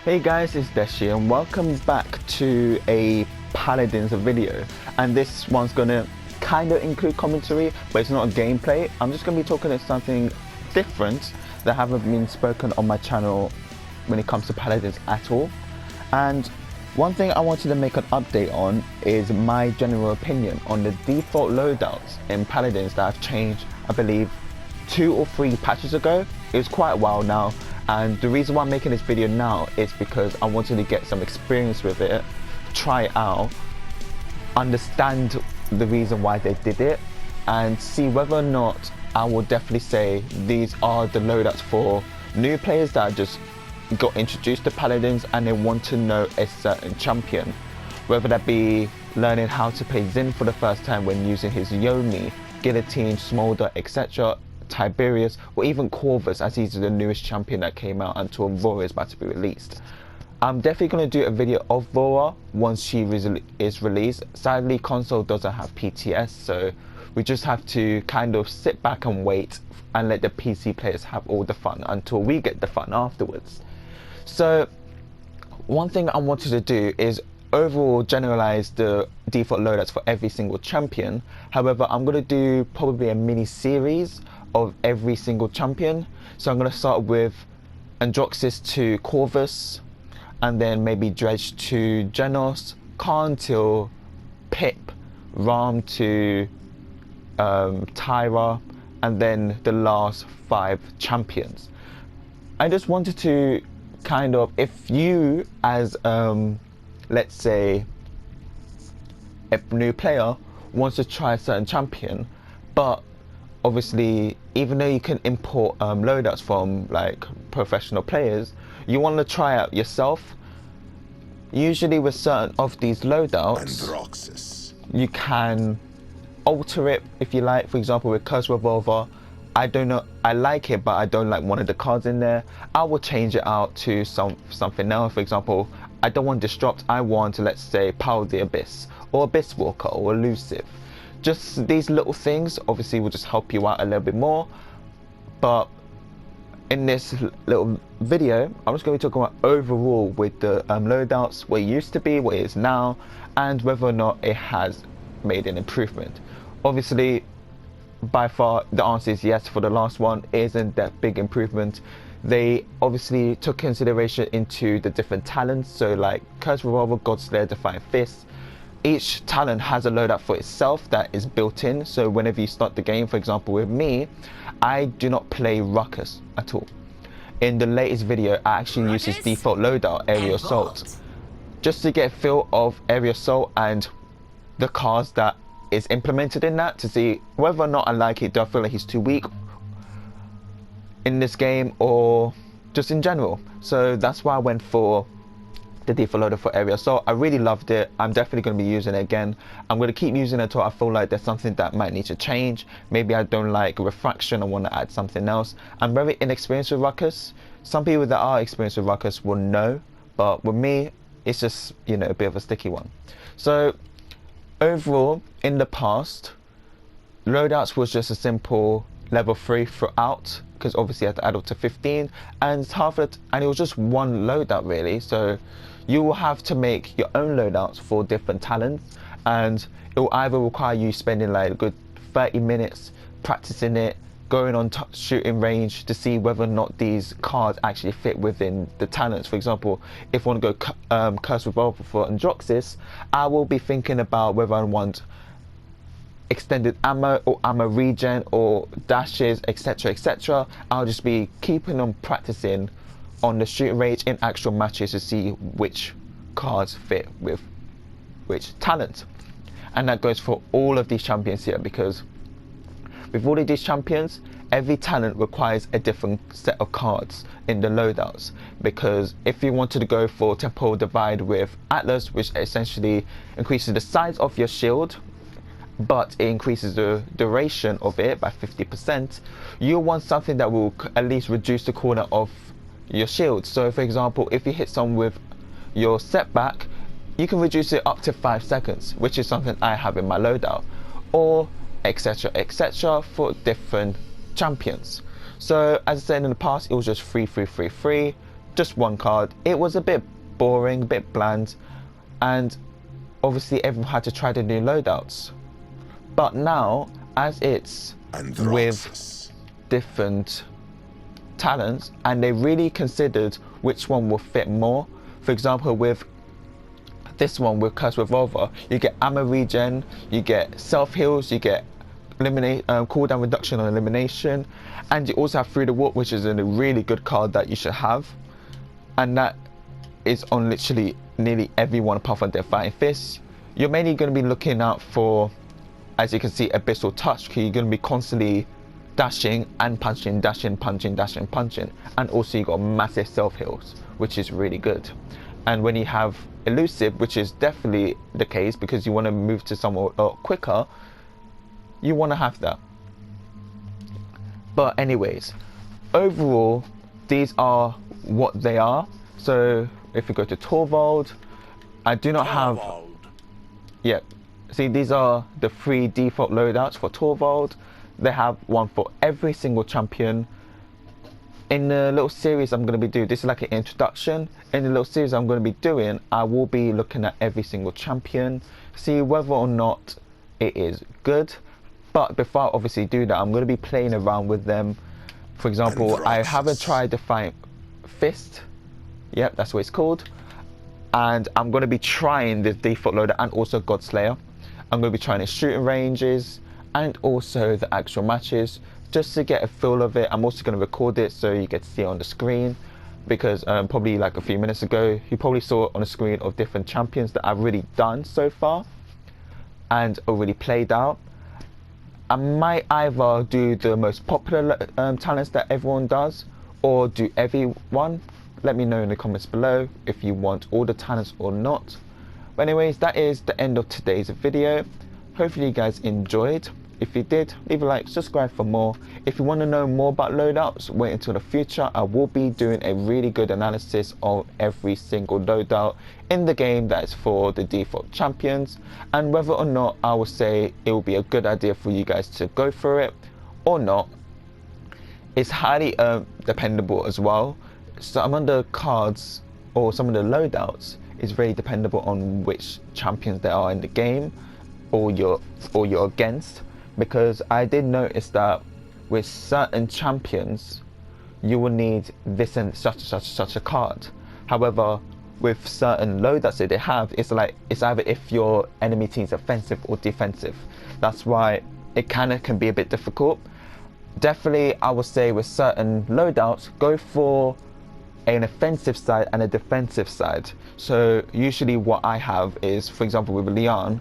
Hey guys, it's Deshy and welcome back to a Paladins video, and this one's gonna kind of include commentary, but it's not a gameplay. I'm just gonna be talking about something different that haven't been spoken on my channel when it comes to Paladins at all. And one thing I wanted to make an update on is my general opinion on the default loadouts in Paladins that have changed, I believe, 2 or 3 patches ago. It was quite a while now. And the reason why I'm making this video now is because I wanted to get some experience with it, try it out, understand the reason why they did it, and see whether or not I will definitely say these are the loadouts for new players that just got introduced to Paladins and they want to know a certain champion. Whether that be learning how to play Zin for the first time when using his Yomi, Guillotine, Smolder, etc. Tiberius, or even Corvus, as he's the newest champion that came out until Vora is about to be released. I'm definitely going to do a video of Vora once she is released. Sadly, console doesn't have PTS, so we just have to kind of sit back and wait and let the PC players have all the fun until we get the fun afterwards. So one thing I wanted to do is overall generalize the default loadouts for every single champion. However, I'm going to do probably a mini series of every single champion. So I'm going to start with Androxys to Corvus, and then maybe Dredge to Genos, Khan to Pip, Ram to Tyra, and then the last 5 champions. I just wanted to kind of, if you as let's say a new player wants to try a certain champion, but obviously even though you can import loadouts from like professional players, you want to try out yourself. Usually with certain of these loadouts, Androxys, you can alter it if you like. For example, with Curse Revolver, I don't know, I like it, but I don't like one of the cards in there. I will change it out to something else. For example, I don't want Disrupt, I want, let's say, Power of the Abyss, or Abyss Walker, or Elusive. Just these little things obviously will just help you out a little bit more. But in this little video, I'm just going to be talking about overall with the loadouts, what it used to be, what it is now, and whether or not it has made an improvement. Obviously, by far the answer is yes. For the last one, isn't that big improvement. They obviously took consideration into the different talents, so like Curse Revolver, Godslayer, Defiant Fist. Each talent has a loadout for itself that is built in, so whenever you start the game, for example with me, I do not play Ruckus at all. In the latest video, I actually use his default loadout, Aerial Assault, just to get a feel of Aerial Assault and the cards that is implemented in that, to see whether or not I like it. Do I feel like he's too weak in this game, or just in general? So that's why I went for the default loader for Aerial Assault. I really loved it. I'm definitely going to be using it again. I'm going to keep using it until I feel like there's something that might need to change. Maybe I don't like Refraction, I want to add something else. I'm very inexperienced with Ruckus. Some people that are experienced with Ruckus will know, but with me, it's just, you know, a bit of a sticky one. So overall, in the past, loadouts was just a simple level 3 throughout, because obviously I had to add up to 15, and half it, and it was just one loadout really. So you will have to make your own loadouts for different talents, and it will either require you spending like a good 30 minutes practicing it, going on shooting range to see whether or not these cards actually fit within the talents. For example, if I want to go Curse Revolver for Androxys, I will be thinking about whether I want extended ammo or ammo regen or dashes, etc, etc. I'll just be keeping on practicing on the shooting range in actual matches to see which cards fit with which talent. And that goes for all of these champions here, because with all of these champions, every talent requires a different set of cards in the loadouts. Because if you wanted to go for Temporal Divide with Atlas, which essentially increases the size of your shield, but it increases the duration of it by 50%, you want something that will at least reduce the corner of your shield. So for example, if you hit someone with your setback, you can reduce it up to 5 seconds, which is something I have in my loadout, or etc etc for different champions. So as I said in the past, it was just 3 3 3 3, just one card. It was a bit boring, a bit bland, and obviously everyone had to try the new loadouts. But now, as it's with different talents, and they really considered which one will fit more. For example, with this one with Curse Revolver, you get ammo regen, you get self heals, you get cooldown reduction on elimination, and you also have Through the Warp, which is a really good card that you should have, and that is on literally nearly everyone apart from their Fighting Fists. You're mainly going to be looking out for, as you can see, Abyssal Touch, because you're going to be constantly dashing and punching, dashing, punching, dashing, punching, and also you got massive self heals, which is really good. And when you have Elusive, which is definitely the case because you want to move to somewhere a lot quicker, you want to have that. But anyways, overall, these are what they are. So if we go to Torvald, I do not have, yeah, see, these are the 3 default loadouts for Torvald. They have one for every single champion. In the little series I'm going to be doing, this is like an introduction. In the little series I'm going to be doing, I will be looking at every single champion, see whether or not it is good. But before I obviously do that, I'm going to be playing around with them. For example, I haven't tried the Fighting Fist. Yep, that's what it's called. And I'm going to be trying the default loader and also Godslayer. I'm going to be trying the shooting ranges and also the actual matches, just to get a feel of it. I'm also going to record it so you get to see it on the screen, because probably like a few minutes ago you probably saw it on the screen of different champions that I've really done so far and already played out. I might either do the most popular talents that everyone does, or do everyone. Let me know in the comments below if you want all the talents or not. But anyways, that is the end of today's video. Hopefully you guys enjoyed. If you did, leave a like, subscribe for more. If you want to know more about loadouts, wait until the future. I will be doing a really good analysis of every single loadout in the game that is for the default champions, and whether or not I will say it will be a good idea for you guys to go for it or not. It's highly dependable as well. Some of the cards or some of the loadouts is very dependable on which champions there are in the game or you're against. Because I did notice that with certain champions you will need this and such a card. However, with certain loadouts that they have, it's like it's either if your enemy team's offensive or defensive. That's why it kind of can be a bit difficult. Definitely I would say with certain loadouts, go for an offensive side and a defensive side. So usually what I have is, for example with Leon,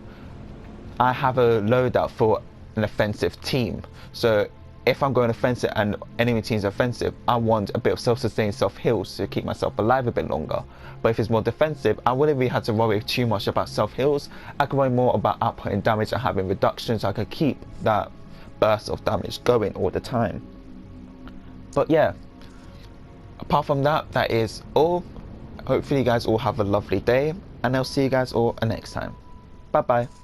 I have a loadout for an offensive team. So if I'm going offensive and enemy team's offensive, I want a bit of self-sustain, self-heals to keep myself alive a bit longer. But if it's more defensive, I wouldn't really have to worry too much about self-heals. I can worry more about outputting damage and having reductions, so I could keep that burst of damage going all the time. But yeah, apart from that, that is all. Hopefully you guys all have a lovely day, and I'll see you guys all next time. Bye bye.